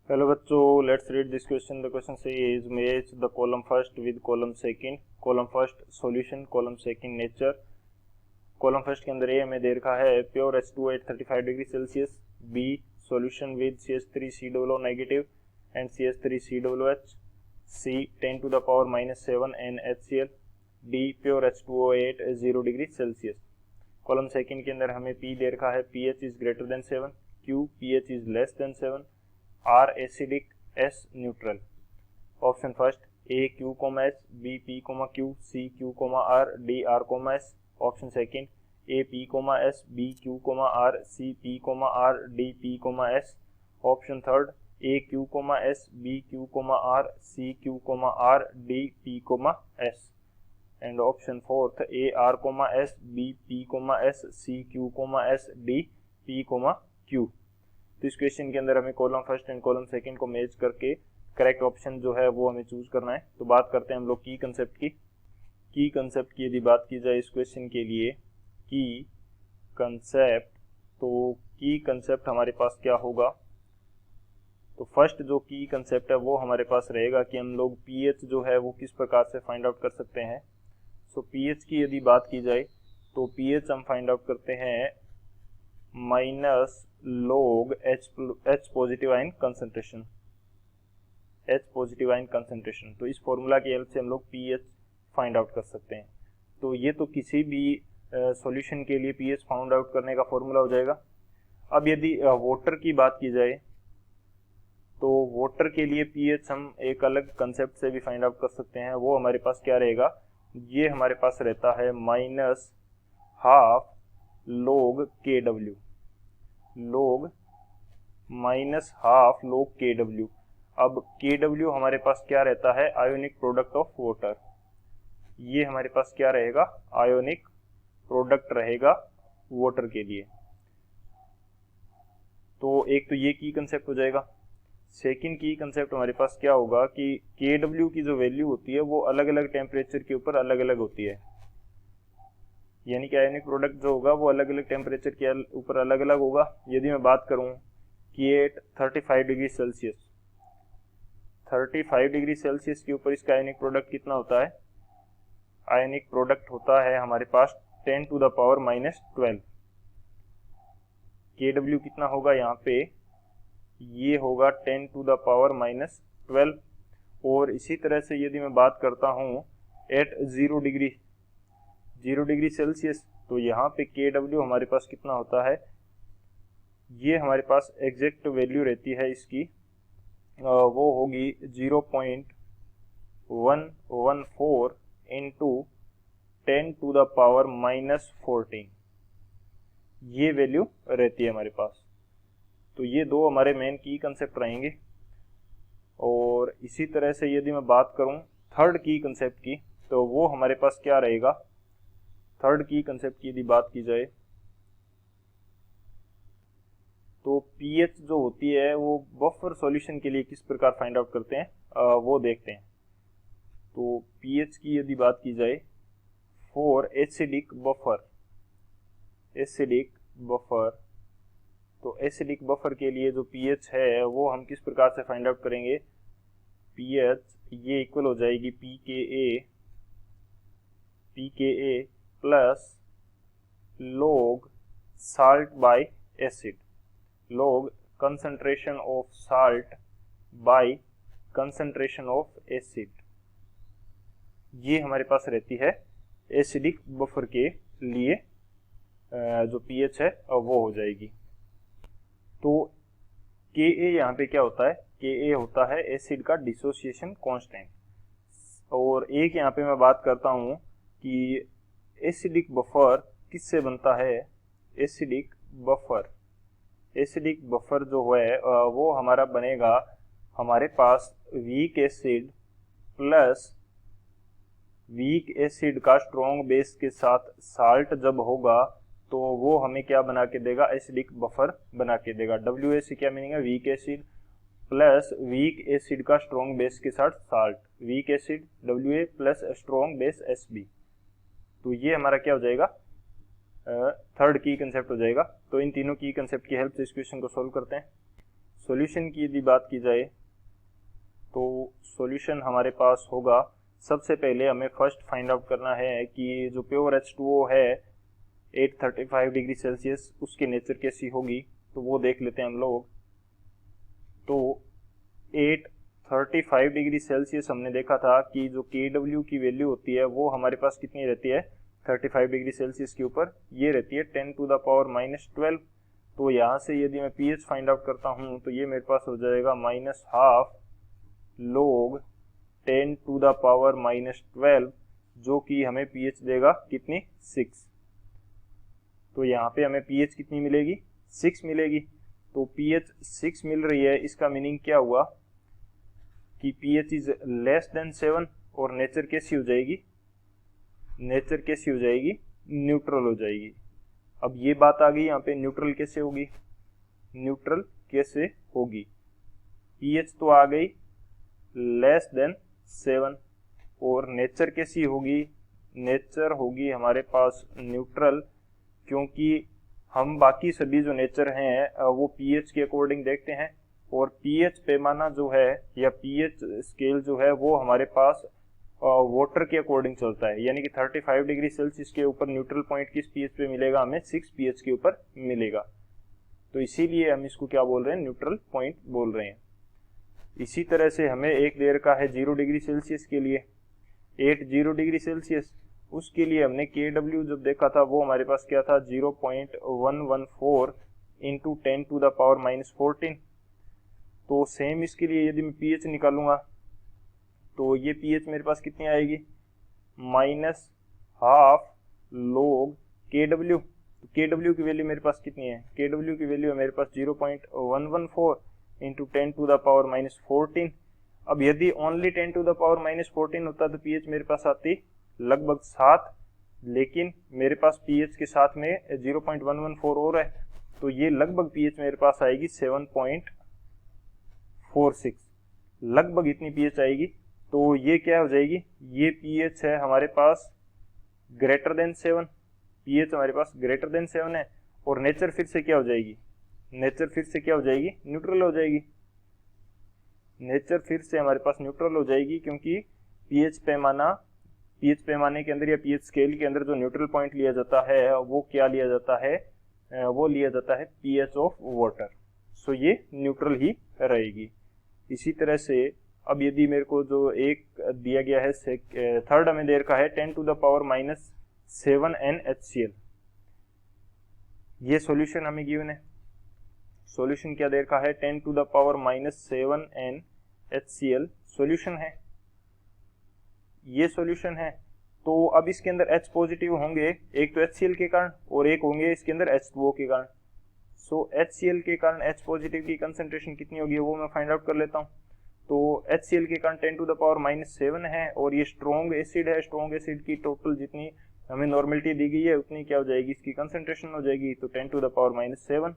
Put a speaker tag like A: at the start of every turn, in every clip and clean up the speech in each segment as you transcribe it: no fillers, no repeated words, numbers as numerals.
A: Hello बच्चों, let's read this question. The question says match the column first with column second. Column first solution, column second nature. Column first के अंदर A हमें दे रखा है pure H2O at 35 degree Celsius. B solution with CH3COO negative and CH3COOH. C 10 to the power -7 NaHCl. D pure H2O at 0 degree Celsius. Column second के अंदर हमें P दे रखा है pH is greater than 7, Q pH is less than 7, R acidic, S neutral. Option first A Q, S, B P, Q, C Q, R, D R, S. Option second A P, S, B Q, R, C P, R, D P, S. Option third A Q, S, B Q, R, C Q, R, D P, S. And option fourth A R, S, B P, S, C Q, S, D P, Q. तो इस question के अंदर हमें column first and column second को match करके correct option जो है वो हमें चूज करना है. तो बात करते हैं हम लोग की कंसेप्ट की. की कंसेप्ट की यदि बात की जाए इस क्वेश्चन के लिए, की कंसेप्ट, तो की कंसेप्ट हमारे पास क्या होगा. तो फर्स्ट जो की कंसेप्ट है वो हमारे पास रहेगा कि हम लोग पीएच जो है वो किस प्रकार से फाइंड आउट कर सकते हैं. सो पीएच की यदि बात की जाए तो पीएच हम फाइंड आउट करते हैं minus log H positive ion concentration. H positive ion concentration. तो इस फॉर्मूला की हेल्प से हम लोग pH फाइंड आउट कर सकते हैं. तो ये तो किसी भी सॉल्यूशन के लिए pH फाइंड आउट करने का फॉर्मूला हो जाएगा. अब यदि वाटर की बात की जाए तो वाटर के लिए pH हम एक अलग कंसेप्ट से भी फाइंड आउट कर सकते हैं. वो हमारे पास क्या रहेगा, ये हमारे पास रहता है minus half log KW, log minus half log KW. अब KW हमारे पास क्या रहता है, आयोनिक प्रोडक्ट ऑफ वाटर. ये हमारे पास क्या रहेगा, आयोनिक प्रोडक्ट रहेगा वाटर के लिए. तो एक तो ये की कंसेप्ट हो जाएगा. सेकंड की कंसेप्ट हमारे पास क्या होगा कि KW की जो वैल्यू होती है वो अलग अलग टेम्परेचर के ऊपर अलग अलग होती है. यानी कि आयोनिक प्रोडक्ट जो होगा वो अलग अलग टेम्परेचर के ऊपर अलग अलग होगा. यदि मैं बात करूं कि at 35 degree Celsius, 35 degree Celsius के ऊपर इसका आयोनिक प्रोडक्ट कितना होता है, आयोनिक प्रोडक्ट होता है हमारे पास 10 टू द पावर -12. KW कितना होगा यहाँ पे, ये होगा 10 टू द पावर -12. और इसी तरह से यदि मैं बात करता हूँ एट 0 डिग्री सेल्सियस, तो यहाँ पे KW हमारे पास कितना होता है, ये हमारे पास एग्जैक्ट वैल्यू रहती है इसकी, वो होगी 0.114 इंटू 10 टू द पावर -14. ये वैल्यू रहती है हमारे पास. तो ये दो हमारे मेन की कंसेप्ट रहेंगे. और इसी तरह से यदि मैं बात करूं थर्ड की कंसेप्ट की, तो वो हमारे पास क्या रहेगा. थर्ड की कंसेप्ट की यदि बात की जाए तो पीएच जो होती है वो बफर सॉल्यूशन के लिए किस प्रकार फाइंड आउट करते हैं, वो देखते हैं. तो पीएच की यदि बात की जाए फॉर एसिडिक बफर, तो एसिडिक बफर के लिए जो पीएच है वो हम किस प्रकार से फाइंड आउट करेंगे. पीएच ये इक्वल हो जाएगी pKa plus log salt by acid, log concentration of salt by concentration of acid. ये हमारे पास रहती है एसिडिक बफर के लिए जो पीएच है वो हो जाएगी. तो Ka यहाँ पे क्या होता है, Ka होता है एसिड का डिसोसिएशन कांस्टेंट. और एक यहाँ पे मैं बात करता हूँ कि एसिडिक बफर किससे बनता है. एसिडिक बफर जो है वो हमारा बनेगा हमारे पास वीक एसिड का स्ट्रॉन्ग बेस के साथ साल्ट जब होगा तो वो हमें क्या बना के देगा, एसिडिक बफर बना के देगा. WA क्या मीनिंग है, weak acid plus weak acid का स्ट्रॉन्ग बेस के साथ salt, weak acid WA plus strong base SB. तो ये हमारा क्या हो जाएगा, थर्ड की कंसेप्ट हो जाएगा. तो इन तीनों की कंसेप्ट की हेल्प से इस क्वेश्चन को सोल्व करते हैं. सॉल्यूशन की यदि बात की जाए तो सॉल्यूशन हमारे पास होगा, सबसे पहले हमें फर्स्ट फाइंड आउट करना है कि जो प्योर H2O है 835 डिग्री सेल्सियस उसकी नेचर कैसी होगी, तो वो देख लेते हैं हम लोग। तो 835 डिग्री सेल्सियस हमने देखा था कि जो Kw की वैल्यू होती है वो हमारे पास कितनी रहती है 35 डिग्री सेल्सियस के ऊपर, ये रहती है 10⁻⁻12। तो यहाँ से यदि मैं pH फाइंड आउट करता हूँ तो ये मेरे पास हो जाएगा -12 log 10⁻⁻12, जो कि हमें pH देगा कितनी 6। तो यहाँ पे हमें pH कितनी मिलेगी 6 मिलेगी। तो pH 6 मिल रही है, इसका मीनिंग क्या हुआ कि pH इज लेस देन 7 और नेचर कैसी हो जाएगी, नेचर कैसी हो जाएगी न्यूट्रल हो जाएगी। अब ये बात आ गई यहाँ पे न्यूट्रल कैसे होगी, न्यूट्रल कैसे होगी, pH तो आ गई लेस देन 7 और नेचर कैसी होगी, नेचर होगी हमारे पास न्यूट्रल, क्योंकि हम बाकी सभी जो नेचर हैं वो pH के अकॉर्डिंग देखते हैं और pH पैमाना जो है या pH स्केल जो है वो हमारे पास वाटर के अकॉर्डिंग चलता है, यानी कि 35 डिग्री सेल्सियस के ऊपर न्यूट्रल पॉइंट किस pH पे मिलेगा, हमें 6 pH के ऊपर मिलेगा। तो इसीलिए हम इसको क्या बोल रहे हैं, न्यूट्रल पॉइंट बोल रहे हैं। इसी तरह से हमें एक दे रखा है 0 डिग्री सेल्सियस के लिए 80 डिग्री सेल्सियस, उसके लिए हमने Kw जब देखा था वो हमारे पास क्या था 0.114 इंटू 10⁻⁻14। तो सेम इसके लिए यदि मैं pH निकालूंगा तो ये pH मेरे पास कितनी आएगी -12 log Kw। तो Kw की वैल्यू मेरे पास कितनी है, Kw की वैल्यू है मेरे पास 0.114 इंटू 10⁻⁻14। अब यदि ओनली 10⁻⁻14 होता तो pH मेरे पास आती लगभग 7, लेकिन मेरे पास pH के साथ में 0.114 और है, तो ये लगभग pH मेरे पास आएगी 7.46, लगभग इतनी pH आएगी। तो ये क्या हो जाएगी, ये pH है हमारे पास ग्रेटर देन 7, pH हमारे पास ग्रेटर देन 7 है और नेचर फिर से क्या हो जाएगी, नेचर फिर से क्या हो जाएगी न्यूट्रल हो जाएगी, नेचर फिर से हमारे पास न्यूट्रल हो जाएगी, क्योंकि pH पैमाने के अंदर या pH स्केल के अंदर जो न्यूट्रल पॉइंट लिया जाता है वो क्या लिया जाता है, वो लिया जाता है pH ऑफ वाटर। सो ये न्यूट्रल ही रहेगी। इसी तरह से अब यदि मेरे को जो एक दिया गया है थर्ड हमें दे रखा है 10⁻⁻7 NaHCl, ये सॉल्यूशन हमें गिवन है। सॉल्यूशन क्या दे रखा है 10⁻⁻7 NaHCl सॉल्यूशन है, ये सॉल्यूशन है। तो अब इसके अंदर H पॉजिटिव होंगे, एक तो HCl के कारण और एक होंगे इसके अंदर H2O के कारण। सो HCl के कारण H पॉजिटिव की कंसंट्रेशन कितनी होगी वो मैं फाइंड आउट कर लेता हूँ। तो HCl के कारण 10⁻⁻7 है और ये स्ट्रॉन्ग एसिड है, स्ट्रॉन्ग एसिड की टोटल जितनी हमें नॉर्मेलिटी दी गई है उतनी क्या हो जाएगी, इसकी कंसंट्रेशन हो जाएगी, तो 10⁻⁻7।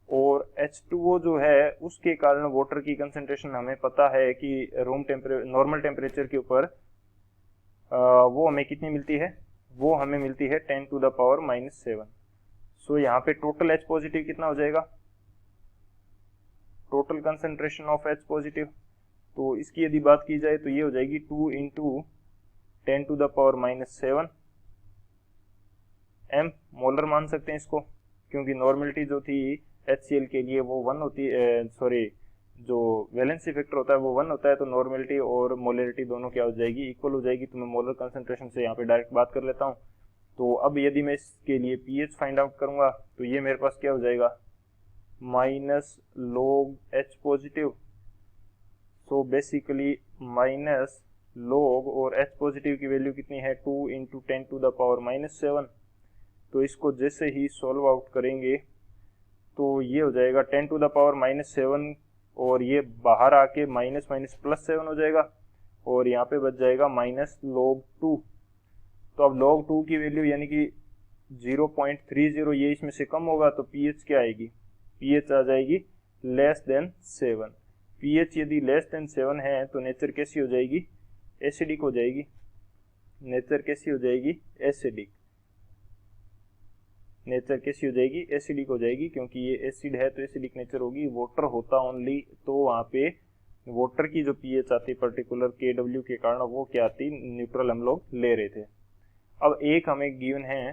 A: और H2O जो है उसके कारण वाटर की कंसंट्रेशन हमें पता है कि रूम नॉर्मल टेम्परेचर के ऊपर वो हमें कितनी मिलती है, वो हमें मिलती है 10⁻⁻7। सो यहाँ पे टोटल H पॉजिटिव कितना हो जाएगा, total concentration of H positive, तो इसकी यदि बात की जाए तो ये हो जाएगी 2 इंटू 10⁻⁻7 m मोलर मान सकते हैं इसको, क्योंकि नॉर्मलिटी जो थी HCl के लिए वो 1 होती है, सॉरी जो वैलेंसी फैक्टर होता है वो 1 होता है, तो नॉर्मलिटी और मोलरिटी दोनों क्या हो जाएगी, इक्वल हो जाएगी। तो मैं मोलर कंसंट्रेशन से यहाँ पे डायरेक्ट बात कर लेता हूँ। तो अब यदि मैं इसके लिए pH फाइंड आउट करूँगा तो ये मेरे पास क्या हो जाएगा -log H positive, so basically -log और H पॉजिटिव की वैल्यू कितनी है 2 इंटू 10⁻⁻7। तो इसको जैसे ही सॉल्व आउट करेंगे तो ये हो जाएगा 10⁻⁻7 और ये बाहर आके माइनस प्लस 7 हो जाएगा और यहाँ पे बच जाएगा -log2। तो अब log2 की वैल्यू यानी कि 0.30 ये इसमें से कम होगा तो pH क्या आएगी, pH आ जाएगी लेस देन 7। pH यदि लेस देन 7 है तो नेचर कैसी हो जाएगी, एसिडिक हो जाएगी, नेचर कैसी हो जाएगी, एसिडिक। नेचर कैसी हो जाएगी, एसिडिक हो जाएगी, क्योंकि ये एसिड है तो एसिडिक नेचर होगी। वाटर होता ओनली तो वहाँ पे वाटर की जो पीएच आती पर्टिकुलर KW के कारण वो क्या आती, न्यूट्रल हम लोग ले रहे थे। अब एक हमें गिवन है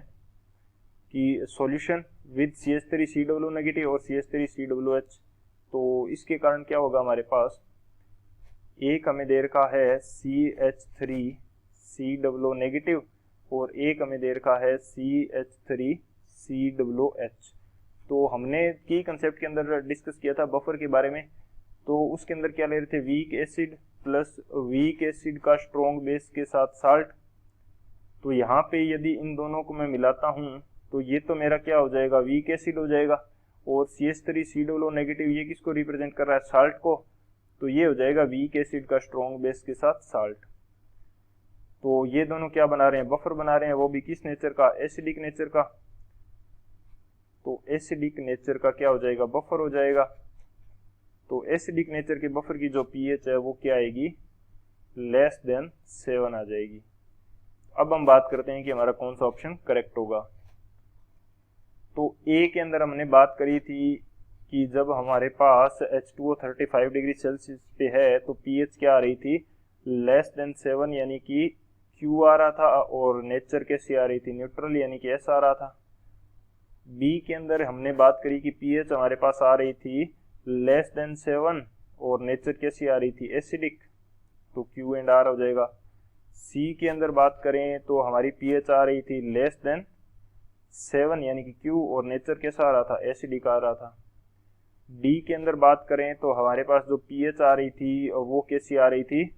A: कि सॉल्यूशन विद CH3COO नेगेटिव और CH3COOH, तो इसके कारण क्या होगा हमारे पास, एक हमें दे रखा है CH3COO नेगेटिव और एक हमें दे रखा है CH3COOH। तो हमने की कंसेप्ट के अंदर डिस्कस किया था बफर के बारे में, तो उसके अंदर क्या ले रहे थे, weak acid plus weak acid का स्ट्रॉन्ग बेस के साथ साल्ट। तो यहाँ पे यदि इन दोनों को मैं मिलाता हूँ तो ये तो मेरा क्या हो जाएगा, वीक एसिड हो जाएगा, और CH3COO नेगेटिव ये किसको रिप्रेजेंट कर रहा है, साल्ट को, तो ये हो जाएगा वीक एसिड का स्ट्रॉन्ग बेस के साथ साल्ट। तो ये दोनों क्या बना रहे हैं, बफर बना रहे हैं, वो भी किस नेचर का, एसिडिक नेचर का। तो एसिडिक नेचर का क्या हो जाएगा, बफर हो जाएगा। तो एसिडिक नेचर के बफर की जो पीएच है वो क्या आएगी, लेस देन 7 आ जाएगी। अब हम बात करते हैं कि हमारा कौन सा ऑप्शन करेक्ट होगा। तो ए के अंदर हमने बात करी थी कि जब हमारे पास H2O 35 डिग्री सेल्सियस पे है तो पीएच क्या आ रही थी, लेस देन 7, यानी कि Q आ रहा था, और नेचर कैसी आ रही थी, न्यूट्रल, यानी कि S आ रहा था। बी के अंदर हमने बात करी कि पीएच हमारे पास आ रही थी लेस देन 7 और नेचर कैसी आ रही थी, एसिडिक, तो Q एंड R हो जाएगा। सी के अंदर बात करें तो हमारी पीएच आ रही थी लेस देन 7 यानी कि Q, और नेचर कैसा आ रहा था, एसिडिक आ रहा था। डी के अंदर बात करें तो हमारे पास जो पीएच आ रही थी वो कैसी आ रही थी,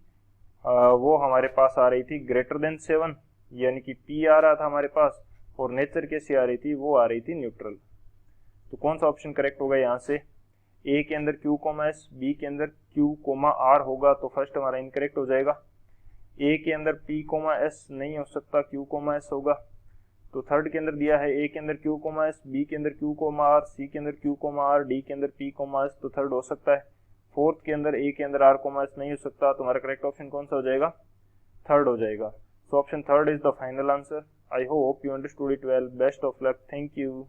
A: वो हमारे पास आ रही थी ग्रेटर देन 7, यानी कि P आ रहा था हमारे पास, और नेचर कैसी आ रही थी, वो आ रही थी न्यूट्रल। तो कौन सा ऑप्शन करेक्ट होगा यहाँ से, ए के अंदर Q, S, बी के अंदर Q, R होगा तो फर्स्ट हमारा इनकरेक्ट हो जाएगा। ए के अंदर P, S नहीं हो सकता, Q, S होगा। तो थर्ड के अंदर दिया है ए के अंदर Q, S, बी के अंदर Q, R, सी के अंदर Q, R, डी के अंदर P, S, तो थर्ड हो सकता है। फोर्थ के अंदर ए के अंदर R, S नहीं हो सकता, तो हमारा करेक्ट ऑप्शन कौन सा हो जाएगा, थर्ड हो जाएगा। So option third is the final answer. I hope you understood it well. Best of luck. Thank you.